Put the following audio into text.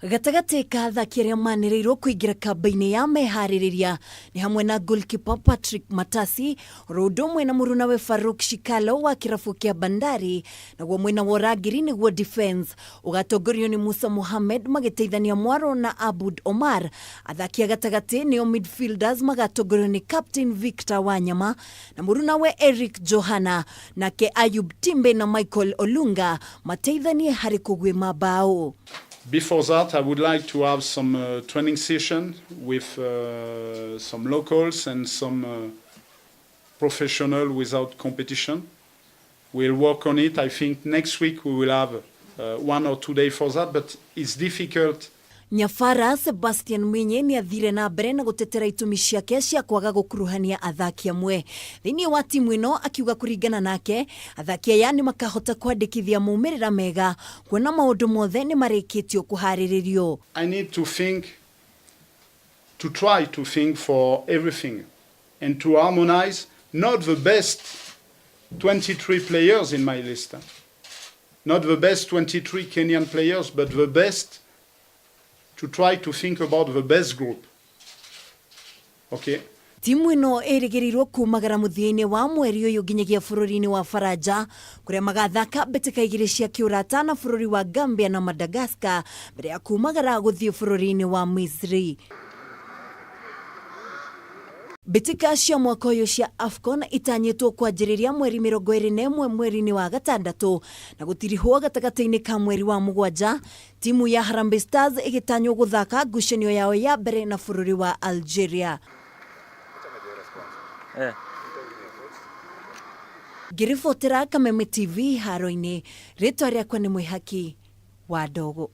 Gatagati ka athaki aria manĩrĩirwo kuingira kambi-inĩ ya mehaririria ni hamwe na goalkeeper Patrick Matasi, ũndũ ũmwe na mũrunawe Farouk Shikalo wa kĩrabu kĩa Bandari, naguo mwena wa ũrangĩri nĩguo defense ũgatongorio ni Musa Mohamed magĩteithania Mwaro na Abud Omar. Athaki a gatagati nĩo midfielders magatongorio ni Captain Victor Wanyama na mũrunawe Eric Johana, nake Ayub Timbe na Michael Olunga mateithanie harĩ kũgwĩma bao. Before that, I would like to have some training session with some locals and some professional without competition. We'll work on it. I think next week we will have 1 or 2 days for that, but it's difficult. Nyafara Sebastian Mwenye ni athire na mbere na gutetera itumi ciake cia kwaga gukuruhania athaki amwe thiini wa timu ino, akiuga kuringana nake athaki aya ni makahota kwandikithia maumirira mega kuona maundu mothe ni marikitio kuhariririo. I need to try to think for everything and to harmonize not the best 23 players in my list, not the best 23 Kenyan players, but the best, to try to think about the best group. Okay. Timu ino ĩrĩgĩrĩirwo kumagara mũthia-inĩ wa mweri ũyũ nginyagia bũrũri-inĩ wa Faranja kũrĩa magathaka mbĩtĩka igĩrĩ cia kĩũrata na bũrũri wa Gambia na Madagascar mbere ya kumagara gũthiĩ bũrũri-inĩ wa Misri. Mbĩtĩka cia mwaka ũyũ cia AFCON itanyĩtwo kwanjĩrĩria mweri 21 mweri-inĩ wa gatandatũ na gũtirihwo gatagati-inĩ ka mweri wa mũgwanja, timu ya Harambee Stars ĩgĩtanywo gũthaka ngucanio yao ya mbere na bũrũri wa Algeria. Ngĩribotera Kameme TV haro-inĩ, rĩtwa rĩakwa nĩ Mwĩhaki wa Ndogo.